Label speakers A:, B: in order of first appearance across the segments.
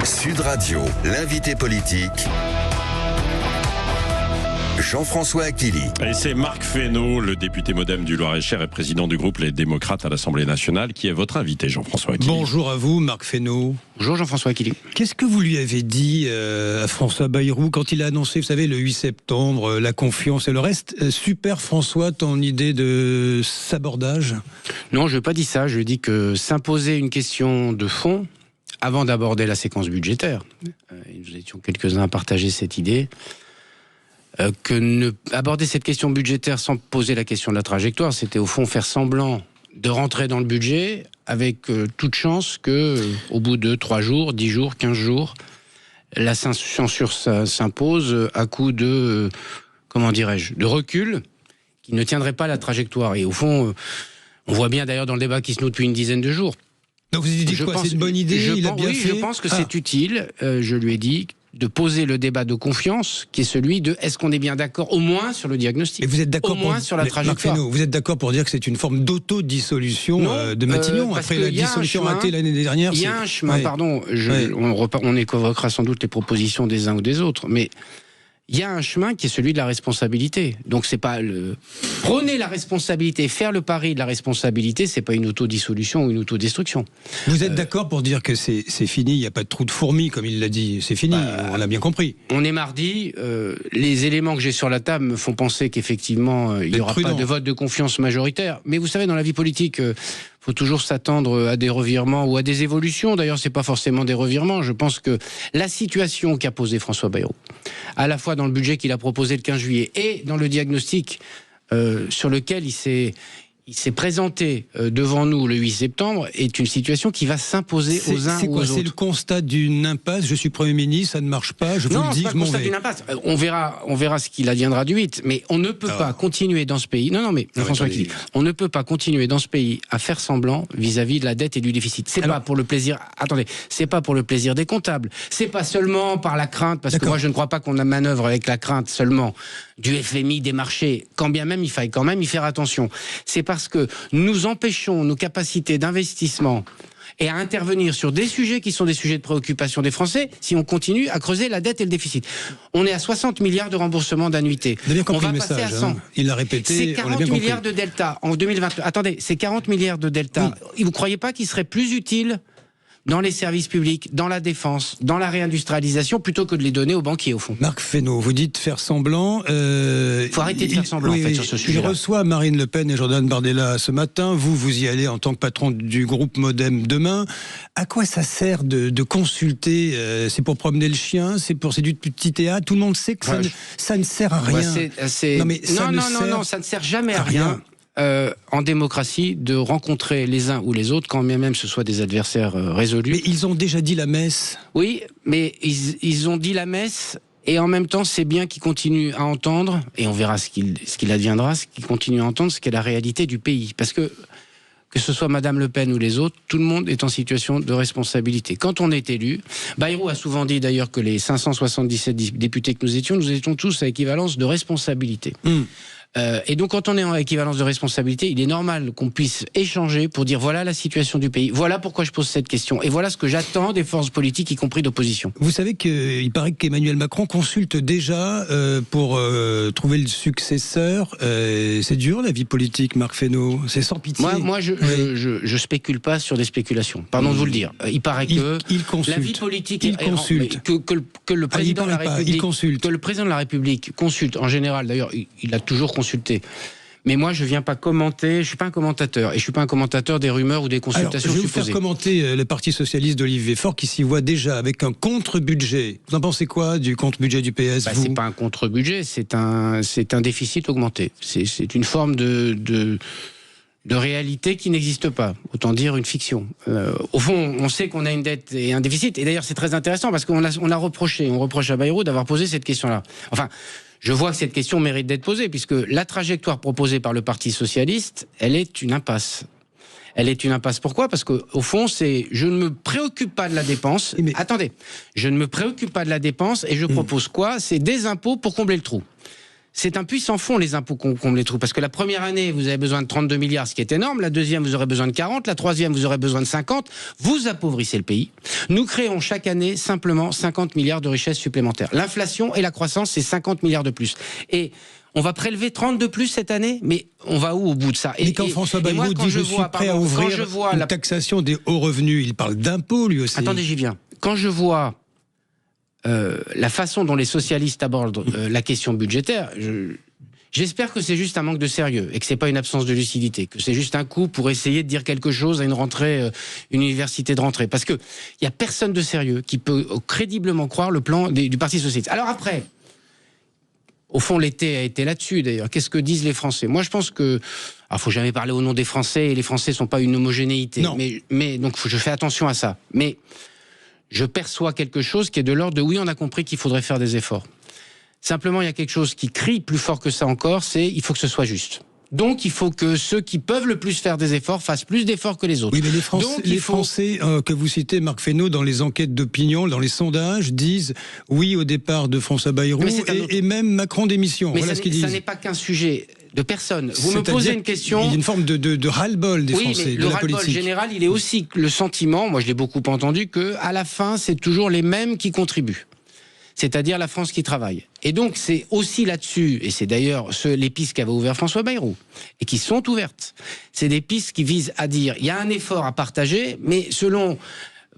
A: Sud Radio, l'invité politique, Jean-François Achili.
B: Et c'est Marc Fesneau, le député MoDem du Loir-et-Cher et président du groupe Les Démocrates à l'Assemblée nationale, qui est votre invité, Jean-François Achili.
C: Bonjour à vous, Marc Fesneau.
D: Bonjour Jean-François Achili.
C: Qu'est-ce que vous lui avez dit à François Bayrou quand il a annoncé, vous savez, le 8 septembre, la confiance et le reste? Super François, ton idée de sabordage?
D: Non, je n'ai pas dit ça. Je dis que s'imposer une question de fond avant d'aborder la séquence budgétaire, nous étions quelques-uns à partager cette idée, aborder cette question budgétaire sans poser la question de la trajectoire, c'était au fond faire semblant de rentrer dans le budget avec toute chance que, au bout de 3 jours, 10 jours, 15 jours, la censure s'impose à coup de, de recul qui ne tiendrait pas la trajectoire. Et au fond, on voit bien d'ailleurs dans le débat qui se noue depuis une dizaine de jours.
C: Donc vous avez dit quoi? C'est une bonne idée?
D: Je pense que c'est utile, je lui ai dit, de poser le débat de confiance, qui est celui de est-ce qu'on est bien d'accord au moins sur le diagnostic,
C: et vous êtes d'accord
D: au moins sur la trajectoire.
C: Fesneau, vous êtes d'accord pour dire que c'est une forme d'autodissolution de Matignon après la dissolution ratée l'année dernière?
D: Il y a un chemin, pardon, on évoquera sans doute les propositions des uns ou des autres, mais il y a un chemin qui est celui de la responsabilité. Donc c'est pas prôner la responsabilité, faire le pari de la responsabilité, c'est pas une autodissolution ou une autodestruction.
C: Vous êtes d'accord pour dire que c'est fini, il n'y a pas de trou de fourmi comme il l'a dit, c'est fini, on a bien compris.
D: On est mardi, les éléments que j'ai sur la table me font penser qu'effectivement il n'y aura pas de vote de confiance majoritaire. Mais vous savez, dans la vie politique, faut toujours s'attendre à des revirements ou à des évolutions. D'ailleurs, c'est pas forcément des revirements. Je pense que la situation qu'a posée François Bayrou, à la fois dans le budget qu'il a proposé le 15 juillet et dans le diagnostic sur lequel il s'est présenté devant nous le 8 septembre, est une situation qui va s'imposer aux uns ou aux autres.
C: C'est le constat d'une impasse. Je suis Premier ministre, ça ne marche pas, je vous le dis, je m'en vais. Non, c'est pas le constat d'une impasse.
D: On verra ce qu'il adviendra du 8. Mais on ne peut pas continuer dans ce pays... François Achili, on ne peut pas continuer dans ce pays à faire semblant vis-à-vis de la dette et du déficit. C'est pas pour le plaisir... Attendez, c'est pas pour le plaisir des comptables. C'est pas seulement par la crainte, parce que moi je ne crois pas qu'on a manœuvre avec la crainte seulement du FMI, des marchés, quand bien même il faille quand même y faire attention. C'est parce que nous empêchons nos capacités d'investissement et à intervenir sur des sujets qui sont des sujets de préoccupation des Français si on continue à creuser la dette et le déficit. On est à 60 milliards de remboursements d'annuités.
C: On va
D: passer à 100.
C: Il l'a répété.
D: C'est 40 milliards de delta en 2022. Attendez, c'est 40 milliards de delta. Oui. Vous ne croyez pas qu'il serait plus utile dans les services publics, dans la défense, dans la réindustrialisation, plutôt que de les donner aux banquiers, au fond?
C: Marc Fesneau, vous dites faire semblant.
D: Il faut arrêter de faire semblant, sur ce sujet.
C: Il reçoit Marine Le Pen et Jordan Bardella ce matin. Vous y allez en tant que patron du groupe MoDem demain. À quoi ça sert de consulter? C'est pour promener le chien? C'est du petit théâtre? Tout le monde sait que ça ne sert à rien.
D: Non, ça ne sert jamais à rien. En démocratie, de rencontrer les uns ou les autres, quand bien même ce soit des adversaires résolus.
C: Mais ils ont déjà dit la messe.
D: Oui, mais ils ont dit la messe, et en même temps, c'est bien qu'ils continuent à entendre, et on verra ce qu'il adviendra, ce qu'ils continuent à entendre, ce qu'est la réalité du pays. Parce que ce soit Madame Le Pen ou les autres, tout le monde est en situation de responsabilité. Quand on est élu, Bayrou a souvent dit d'ailleurs que les 577 députés que nous étions tous à équivalence de responsabilité. Et donc quand on est en équivalence de responsabilité, il est normal qu'on puisse échanger pour dire voilà la situation du pays, voilà pourquoi je pose cette question, et voilà ce que j'attends des forces politiques, y compris d'opposition.
C: Vous savez qu'il paraît qu'Emmanuel Macron consulte déjà pour trouver le successeur. C'est dur la vie politique, Marc Fesneau, c'est sans pitié.
D: Moi je spécule pas sur des spéculations, pardon de vous le dire. Il paraît que la vie politique que le président de la République que le président de la République consulte en général, d'ailleurs il a toujours consulté. Mais moi, je viens pas commenter, je suis pas un commentateur, et je suis pas un commentateur des rumeurs ou des consultations supposées.
C: Je vais vous faire commenter le Parti Socialiste d'Olivier Faure qui s'y voit déjà avec un contre-budget. Vous en pensez quoi du contre-budget du PS?
D: C'est pas un contre-budget, c'est un déficit augmenté. C'est une forme de réalité qui n'existe pas, autant dire une fiction. Au fond, on sait qu'on a une dette et un déficit, et d'ailleurs c'est très intéressant parce qu'on reproche à Bayrou d'avoir posé cette question-là. Enfin, je vois que cette question mérite d'être posée, puisque la trajectoire proposée par le Parti Socialiste, elle est une impasse. Elle est une impasse. Pourquoi? Parce qu'au fond, je ne me préoccupe pas de la dépense. Attendez, je ne me préoccupe pas de la dépense et je propose quoi? C'est des impôts pour combler le trou. c'est un puits sans fond, les impôts qu'on les trouve. Parce que la première année, vous avez besoin de 32 milliards, ce qui est énorme. La deuxième, vous aurez besoin de 40. La troisième, vous aurez besoin de 50. Vous appauvrissez le pays. Nous créons chaque année simplement 50 milliards de richesses supplémentaires. L'inflation et la croissance, c'est 50 milliards de plus. Et on va prélever 30 de plus cette année, mais on va où au bout de ça?
C: Et quand François Bayrou dit je suis prêt à ouvrir une taxation des hauts revenus, il parle d'impôts lui aussi.
D: Attendez, j'y viens. Quand je vois la façon dont les socialistes abordent la question budgétaire, j'espère que c'est juste un manque de sérieux et que c'est pas une absence de lucidité, que c'est juste un coup pour essayer de dire quelque chose à une rentrée, une université de rentrée. Parce que il y a personne de sérieux qui peut crédiblement croire le plan du Parti socialiste. Alors après, au fond, l'été a été là-dessus d'ailleurs. Qu'est-ce que disent les Français? Moi, je pense que faut jamais parler au nom des Français et les Français sont pas une homogénéité.
C: Non.
D: Mais donc je fais attention à ça. Mais je perçois quelque chose qui est de l'ordre de oui, on a compris qu'il faudrait faire des efforts. Simplement, il y a quelque chose qui crie plus fort que ça encore, c'est il faut que ce soit juste. Donc, il faut que ceux qui peuvent le plus faire des efforts fassent plus d'efforts que les autres.
C: Oui, mais les Français que vous citez, Marc Fesneau, dans les enquêtes d'opinion, dans les sondages, disent oui au départ de François Bayrou et même Macron démission.
D: Mais
C: voilà ce qu'ils disent.
D: Ça n'est pas qu'un sujet de personne. Vous me posez une question.
C: Il y a une forme de ras-le-bol des Français,
D: mais
C: de
D: le
C: la
D: ras-le-bol
C: politique.
D: général, il est aussi le sentiment, moi je l'ai beaucoup entendu, qu'à la fin, c'est toujours les mêmes qui contribuent. C'est-à-dire la France qui travaille. Et donc c'est aussi là-dessus, et c'est d'ailleurs les pistes qu'avait ouvert François Bayrou, et qui sont ouvertes. C'est des pistes qui visent à dire, il y a un effort à partager, mais selon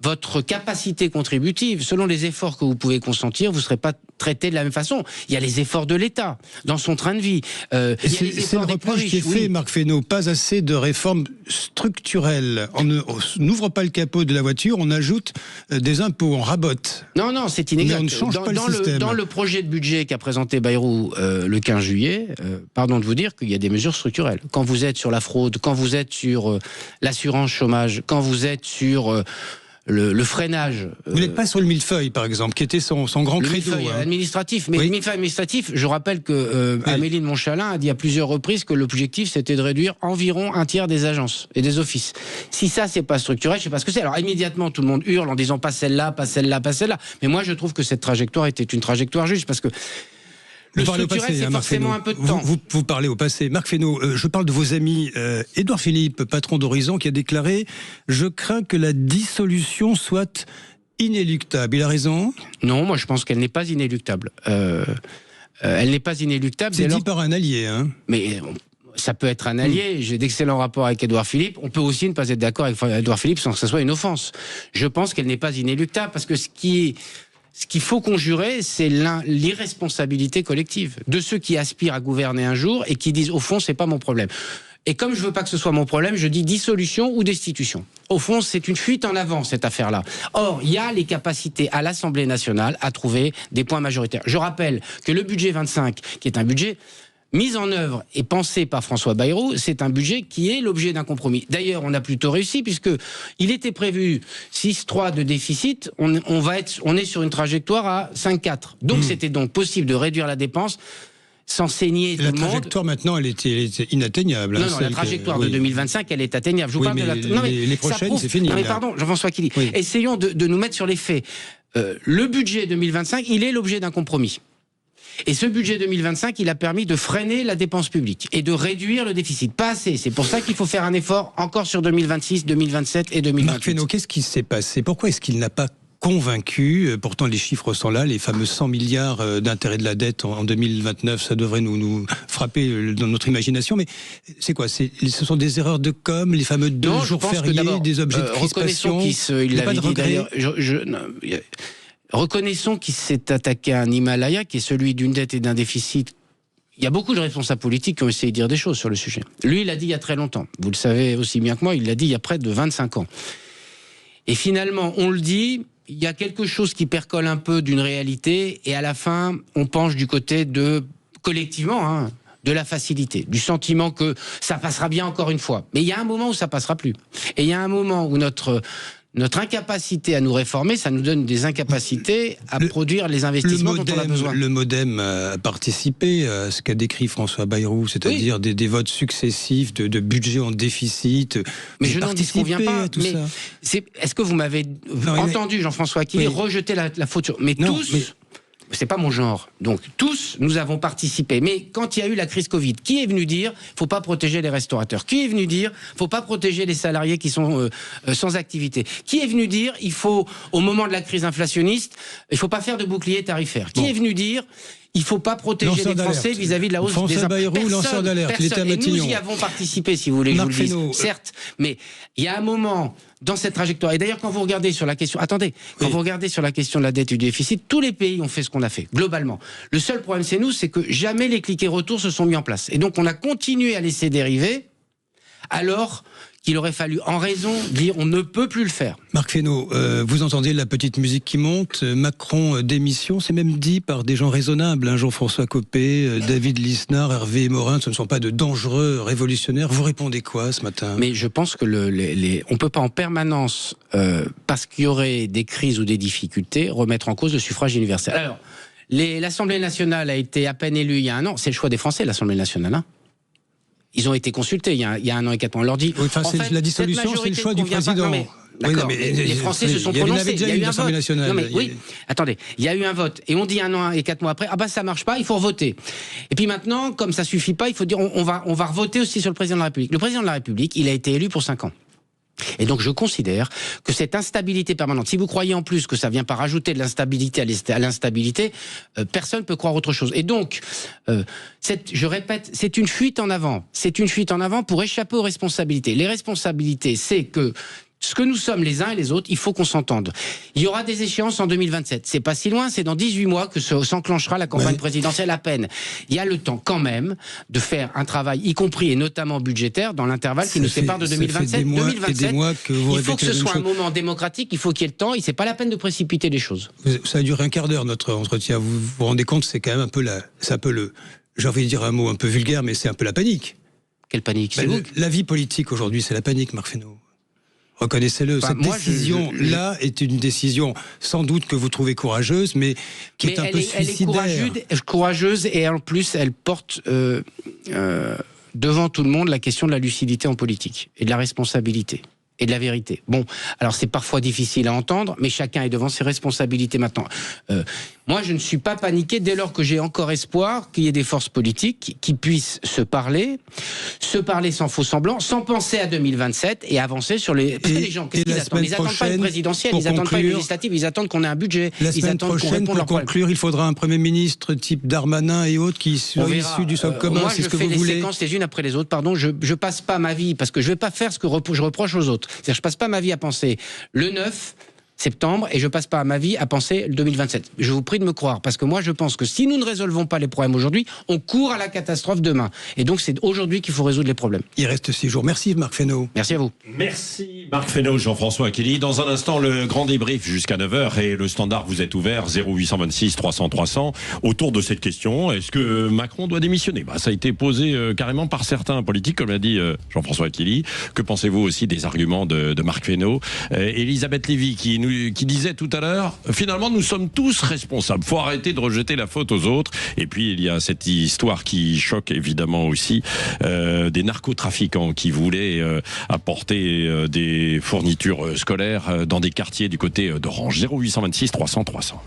D: votre capacité contributive, selon les efforts que vous pouvez consentir, vous ne serez pas traité de la même façon. Il y a les efforts de l'État, dans son train de vie.
C: C'est le reproche qui est fait, Marc Fesneau. Pas assez de réformes structurelles. On n'ouvre pas le capot de la voiture, on ajoute des impôts, on rabote.
D: Non, c'est inexact.
C: Mais on ne change pas le système.
D: Dans le projet de budget qu'a présenté Bayrou le 15 juillet, pardon de vous dire qu'il y a des mesures structurelles. Quand vous êtes sur la fraude, quand vous êtes sur l'assurance chômage, quand vous êtes sur le freinage.
C: Vous n'êtes pas sur le millefeuille, par exemple, qui était son grand credo.
D: Le millefeuille administratif. Mais
C: oui.
D: le millefeuille administratif, je rappelle que Amélie de Montchalin a dit à plusieurs reprises que l'objectif, c'était de réduire environ un tiers des agences et des offices. Si ça, c'est pas structurel, je sais pas ce que c'est. Alors, immédiatement, tout le monde hurle en disant pas celle-là, pas celle-là, pas celle-là. Mais moi, je trouve que cette trajectoire était une trajectoire juste, parce que le structurel, c'est forcément un peu de temps.
C: Vous parlez au passé. Marc Fesneau, je parle de vos amis. Édouard Philippe, patron d'Horizon, qui a déclaré « Je crains que la dissolution soit inéluctable ». Il a raison?
D: Non, moi je pense qu'elle n'est pas inéluctable. Elle n'est pas inéluctable.
C: C'est dit par un allié, hein.
D: Mais ça peut être un allié. J'ai d'excellents rapports avec Édouard Philippe. On peut aussi ne pas être d'accord avec Édouard Philippe sans que ce soit une offense. Je pense qu'elle n'est pas inéluctable, parce que ce qu'il faut conjurer, c'est l'irresponsabilité collective de ceux qui aspirent à gouverner un jour et qui disent au fond c'est pas mon problème. Et comme je veux pas que ce soit mon problème, je dis dissolution ou destitution. Au fond, c'est une fuite en avant, cette affaire-là. Or, il y a les capacités à l'Assemblée nationale à trouver des points majoritaires. Je rappelle que le budget 25, qui est un budget mis en œuvre et pensé par François Bayrou, c'est un budget qui est l'objet d'un compromis. D'ailleurs, on a plutôt réussi, puisque il était prévu 6,3 de déficit, on est sur une trajectoire à 5,4. Donc c'était donc possible de réduire la dépense sans saigner tout le monde.
C: La trajectoire maintenant, elle était inatteignable.
D: Non, la trajectoire de 2025, elle est atteignable. Je vous parle de la...
C: Non, mais les prochaines, c'est fini.
D: Non, mais pardon, Jean-François Killy. Oui. Essayons de nous mettre sur les faits. Le budget 2025, il est l'objet d'un compromis. Et ce budget 2025, il a permis de freiner la dépense publique et de réduire le déficit. Pas assez. C'est pour ça qu'il faut faire un effort encore sur 2026, 2027 et 2028.
C: Marc Fesneau, qu'est-ce qui s'est passé? Pourquoi est-ce qu'il n'a pas convaincu, pourtant les chiffres sont là, les fameux 100 milliards d'intérêts de la dette en 2029, ça devrait nous frapper dans notre imagination, mais c'est quoi? Ce sont des erreurs de com, les fameux 2 jours fériés, des objets de crispation?
D: Il l'avait dit d'ailleurs. Reconnaissons qu'il s'est attaqué à un Himalaya qui est celui d'une dette et d'un déficit. Il y a beaucoup de responsables politiques qui ont essayé de dire des choses sur le sujet. Lui, il l'a dit il y a très longtemps. Vous le savez aussi bien que moi, il l'a dit il y a près de 25 ans. Et finalement, on le dit, il y a quelque chose qui percole un peu d'une réalité, et à la fin, on penche du côté de, collectivement, de la facilité, du sentiment que ça passera bien encore une fois. Mais il y a un moment où ça passera plus. Et il y a un moment où notre incapacité à nous réformer, ça nous donne des incapacités à produire les investissements dont on a besoin.
C: Le MoDem a participé à ce qu'a décrit François Bayrou, c'est-à-dire des votes successifs de budget en déficit.
D: Mais je n'en disconviens pas. Est-ce que vous m'avez entendu, Jean-François Killy, rejeter la faute sur... Mais tous... c'est pas mon genre. Donc tous, nous avons participé. Mais quand il y a eu la crise Covid, qui est venu dire faut pas protéger les restaurateurs? Qui est venu dire faut pas protéger les salariés qui sont sans activité? Qui est venu dire il faut, au moment de la crise inflationniste, il faut pas faire de bouclier tarifaire? Qui est venu dire il ne faut pas protéger les Français vis-à-vis de la hausse des impôts?
C: Lanceur d'alerte, l'État
D: Et nous y avons participé, si vous voulez, je vous le dise. Certes, mais il y a un moment dans cette trajectoire. Et d'ailleurs, quand vous regardez sur la question, quand vous regardez sur la question de la dette et du déficit, tous les pays ont fait ce qu'on a fait, globalement. Le seul problème, c'est nous, c'est que jamais les cliquets retours se sont mis en place. Et donc, on a continué à laisser dériver, alors qu'il aurait fallu, en raison, dire on ne peut plus le faire.
C: Marc Fesneau, vous entendez la petite musique qui monte, Macron démission, c'est même dit par des gens raisonnables, hein, Jean-François Copé, David Lisnard, Hervé Morin, ce ne sont pas de dangereux révolutionnaires. Vous répondez quoi ce matin?
D: Mais je pense que on ne peut pas en permanence, parce qu'il y aurait des crises ou des difficultés, remettre en cause le suffrage universel. Alors, l'Assemblée nationale a été à peine élue il y a un an, c'est le choix des Français, l'Assemblée nationale, hein. Ils ont été consultés il y a 1 an et 4 mois. On leur dit.
C: Oui, enfin, la dissolution, c'est le choix du président.
D: D'accord, les Français se sont prononcés. Il y a eu un vote. Non, mais, oui, attendez, il y a eu un vote. Et on dit 1 an et 4 mois après, ah bah ça marche pas, il faut revoter. Et puis maintenant, comme ça suffit pas, il faut dire on va revoter aussi sur le président de la République. Le président de la République, il a été élu pour 5 ans. Et donc je considère que cette instabilité permanente, si vous croyez en plus que ça vient pas rajouter de l'instabilité à l'instabilité, personne peut croire autre chose. Et donc, je répète, c'est une fuite en avant. C'est une fuite en avant pour échapper aux responsabilités. Les responsabilités, c'est que ce que nous sommes les uns et les autres, il faut qu'on s'entende. Il y aura des échéances en 2027. C'est pas si loin, c'est dans 18 mois que s'enclenchera la campagne présidentielle à peine. Il y a le temps quand même de faire un travail, y compris et notamment budgétaire, dans l'intervalle qui nous sépare de 2027. 2027, il faut que ce soit un moment démocratique, il faut qu'il y ait le temps, et c'est pas la peine de précipiter les choses.
C: Ça a duré un quart d'heure notre entretien. Vous vous rendez compte, c'est quand même un peu j'ai envie de dire un mot un peu vulgaire, mais c'est un peu la panique.
D: Quelle panique?
C: La vie politique aujourd'hui, c'est la panique, Marc Fesneau. Reconnaissez-le, cette décision-là est une décision sans doute que vous trouvez courageuse, mais qui est un peu suicidaire.
D: Elle est courageuse et en plus elle porte devant tout le monde la question de la lucidité en politique et de la responsabilité et de la vérité. Bon, alors c'est parfois difficile à entendre, mais chacun est devant ses responsabilités maintenant. Moi, je ne suis pas paniqué dès lors que j'ai encore espoir qu'il y ait des forces politiques qui puissent se parler sans faux semblant, sans penser à 2027 et avancer sur les... Parce que les gens, qu'est-ce qu'ils attendent? Ils n'attendent pas une présidentielle, ils n'attendent pas une législative, ils attendent qu'on ait un budget.
C: La semaine prochaine, pour conclure, il faudra un Premier ministre type Darmanin et autres qui soient issus du socle commun, c'est ce que vous voulez. Moi, je fais les séquences les unes après les autres, pardon, je passe pas ma vie, parce que je vais pas faire ce que je reproche aux autres. C'est-à-dire, je passe pas ma vie à penser le 9 septembre et je passe pas ma vie à penser le 2027. Je vous prie de me croire, parce que moi je pense que si nous ne résolvons pas les problèmes aujourd'hui, on court à la catastrophe demain. Et donc c'est aujourd'hui qu'il faut résoudre les problèmes. Il reste 6 jours. Merci Marc Fesneau.
D: Merci à vous.
B: Merci Marc Fesneau, Jean-François Aquili. Dans un instant, le grand débrief jusqu'à 9h et le standard, vous êtes ouvert 0826 300 300 autour de cette question. Est-ce que Macron doit démissionner? Ça a été posé carrément par certains politiques, comme l'a dit Jean-François Aquili. Que pensez-vous aussi des arguments de Marc Fesneau? Elisabeth Lévy qui disait tout à l'heure, finalement nous sommes tous responsables, faut arrêter de rejeter la faute aux autres. Et puis il y a cette histoire qui choque évidemment aussi des narcotrafiquants qui voulaient apporter des fournitures scolaires dans des quartiers du côté d'Orange. 0826 300 300.